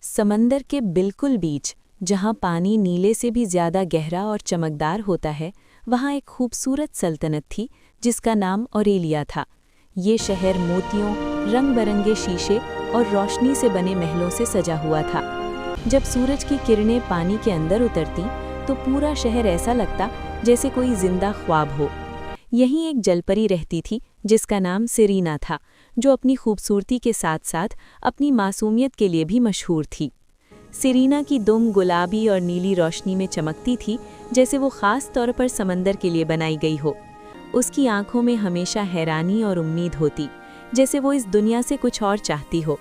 समंदर के बिल्कुल बीच, जहाँ पानी नीले से भी ज़्यादा गहरा और चमकदार होता है, वहाँ एक खूबसूरत सल्तनत थी जिसका नाम ऑरेलिया था। ये शहर मोतियों, रंग बरंगे शीशे और रोशनी से बने महलों से सजा हुआ था। जब सूरज की किरणें पानी के अंदर उतरतीं, तो पूरा शहर ऐसा लगता जैसे कोई जिंदा ख्वाब हो। यहीं एक जलपरी रहती थी जिसका नाम सेरीना था, जो अपनी खूबसूरती के साथ साथ अपनी मासूमियत के लिए भी मशहूर थी। सेरीना की दुम गुलाबी और नीली रोशनी में चमकती थी, जैसे वो ख़ास तौर पर समंदर के लिए बनाई गई हो। उसकी आंखों में हमेशा हैरानी और उम्मीद होती, जैसे वो इस दुनिया से कुछ और चाहती हो।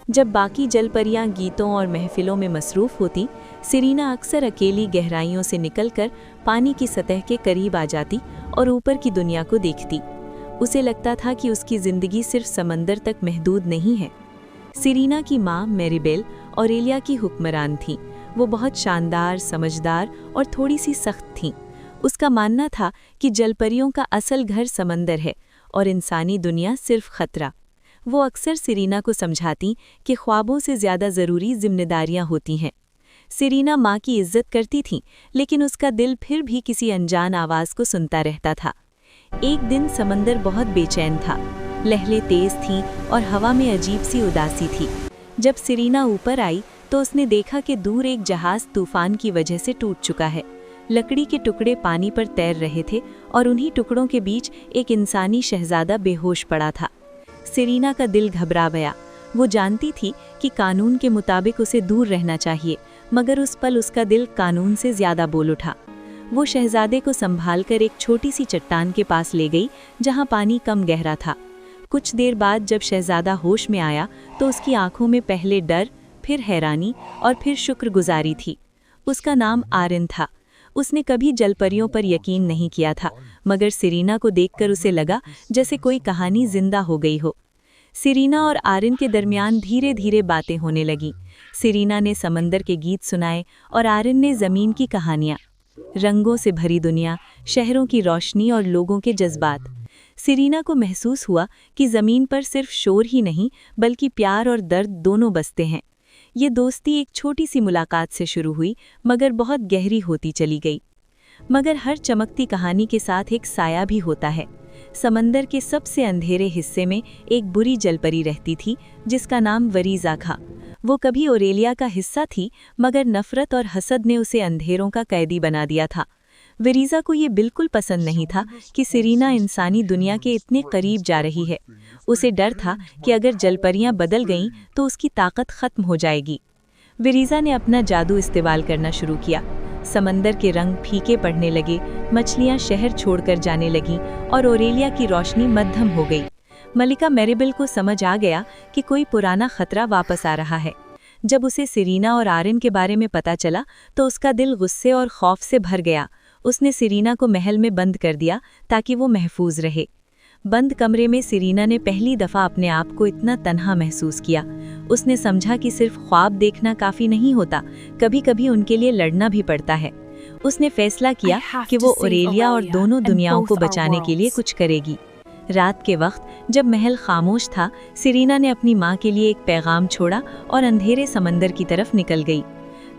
जब बाकी जलपरियां गीतों और महफिलों में मसरूफ़ होती, सेरीना अक्सर अकेली गहराइयों से निकलकर पानी की सतह के करीब आ जाती और ऊपर की दुनिया को देखती। उसे लगता था कि उसकी ज़िंदगी सिर्फ समंदर तक महदूद नहीं है। सेरीना की माँ मैरीबेल ऑरेलिया की हुक्मरान थी। वो बहुत शानदार, समझदार और थोड़ी सी सख्त थीं। उसका मानना था कि जलपरियों का असल घर समंदर है और इंसानी दुनिया सिर्फ खतरा। वो अक्सर सेरीना को समझाती कि ख्वाबों से ज़्यादा ज़रूरी जिम्मेदारियां होती हैं। सेरीना माँ की इज्जत करती थी, लेकिन उसका दिल फिर भी किसी अनजान आवाज़ को सुनता रहता था। एक दिन समंदर बहुत बेचैन था। लहरें तेज थीं और हवा में अजीब सी उदासी थी। जब सेरीना ऊपर आई तो उसने देखा कि दूर एक जहाज़ तूफान की वजह से टूट चुका है। लकड़ी के टुकड़े पानी पर तैर रहे थे और उन्हीं टुकड़ों के बीच एक इंसानी शहजादा बेहोश पड़ा था। सेरीना का दिल घबरा गया। वो जानती थी कि कानून के मुताबिक उसे दूर रहना चाहिए, मगर उस पल उसका दिल कानून से ज़्यादा बोल उठा। वो शहजादे को संभालकर एक छोटी सी चट्टान के पास ले गई, जहाँ पानी कम गहरा था। कुछ देर बाद जब शहजादा होश में आया तो उसकी आंखों में पहले डर, फिर हैरानी और फिर शुक्रगुजारी थी। उसका नाम आरिन था। उसने कभी जलपरियों पर यकीन नहीं किया था, मगर सेरीना को देखकर उसे लगा जैसे कोई कहानी जिंदा हो गई हो। सेरीना और आरिन के दरमियान धीरे धीरे बातें होने लगीं। सेरीना ने समंदर के गीत सुनाए और आरिन ने ज़मीन की कहानियाँ। रंगों से भरी दुनिया, शहरों की रोशनी और लोगों के जज्बात। सेरीना को महसूस हुआ कि ज़मीन पर सिर्फ शोर ही नहीं, बल्कि प्यार और दर्द दोनों बसते हैं। ये दोस्ती एक छोटी सी मुलाकात से शुरू हुई, मगर बहुत गहरी होती चली गई। मगर हर चमकती कहानी के साथ एक साया भी होता है। समंदर के सबसे अंधेरे हिस्से में एक बुरी जलपरी रहती थी, जिसका नाम वरीज़ा था। वो कभी ऑरेलिया का हिस्सा थी, मगर नफ़रत और हसद ने उसे अंधेरों का कैदी बना दिया था। वरीज़ा को ये बिल्कुल पसंद नहीं था कि सेरीना इंसानी दुनिया के इतने करीब जा रही है। उसे डर था कि अगर जलपरियां बदल गईं तो उसकी ताकत ख़त्म हो जाएगी। वरीज़ा ने अपना जादू इस्तेमाल करना शुरू किया। समंदर के रंग फीके पड़ने लगे, मछलियां शहर छोड़कर जाने लगीं और ऑरेलिया की रोशनी मध्यम हो गई। मलिका मैरीबेल को समझ आ गया कि कोई पुराना खतरा वापस आ रहा है। जब उसे सेरीना और आरिन के बारे में पता चला तो उसका दिल गुस्से और खौफ से भर गया। उसने सेरीना को महल में बंद कर दिया ताकि वो महफूज रहे। बंद कमरे में सेरीना ने पहली दफ़ा अपने आप को इतना तन्हा महसूस किया। उसने समझा कि सिर्फ ख्वाब देखना काफ़ी नहीं होता, कभी कभी उनके लिए लड़ना भी पड़ता है। उसने फैसला किया कि वो ऑरेलिया और दोनों दुनियाओं को बचाने के लिए कुछ करेगी। रात के वक्त जब महल खामोश था, सेरीना ने अपनी माँ के लिए एक पैगाम छोड़ा और अंधेरे समंदर की तरफ निकल गई।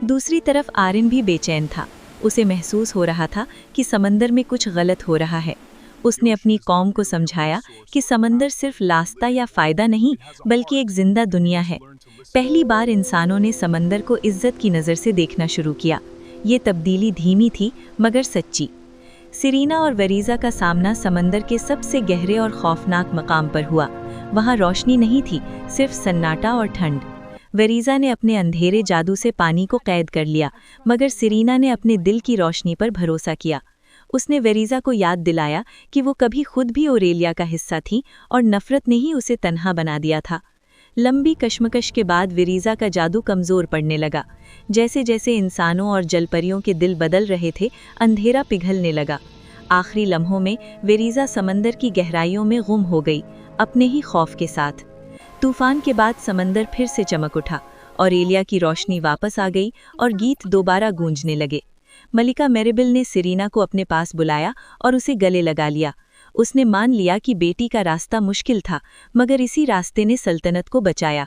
दूसरी तरफ आरिन भी बेचैन था। उसे महसूस हो रहा था कि समंदर में कुछ गलत हो रहा है। उसने अपनी कौम को समझाया कि समंदर सिर्फ लास्ता या फ़ायदा नहीं, बल्कि एक जिंदा दुनिया है। पहली बार इंसानों ने समंदर को इज्जत की नज़र से देखना शुरू किया। ये तब्दीली धीमी थी, मगर सच्ची। सेरीना और वरीज़ा का सामना समंदर के सबसे गहरे और खौफनाक मकाम पर हुआ। वहाँ रोशनी नहीं थी, सिर्फ सन्नाटा और ठंड। वरीज़ा ने अपने अंधेरे जादू से पानी को कैद कर लिया, मगर सेरीना ने अपने दिल की रोशनी पर भरोसा किया। उसने वरीज़ा को याद दिलाया कि वो कभी खुद भी ऑरेलिया का हिस्सा थी और नफ़रत ने ही उसे तन्हा बना दिया था। लंबी कश्मकश के बाद वरीज़ा का जादू कमज़ोर पड़ने लगा। जैसे जैसे इंसानों और जलपरियों के दिल बदल रहे थे, अंधेरा पिघलने लगा। आखिरी लम्हों में वरीज़ा समंदर की गहराइयों में गुम हो गई, अपने ही खौफ के साथ। तूफान के बाद समंदर फिर से चमक उठा। ऑरेलिया की रोशनी वापस आ गई और गीत दोबारा गूंजने लगे। मलिका मैरीबेल ने सेरीना को अपने पास बुलाया और उसे गले लगा लिया। उसने मान लिया कि बेटी का रास्ता मुश्किल था, मगर इसी रास्ते ने सल्तनत को बचाया।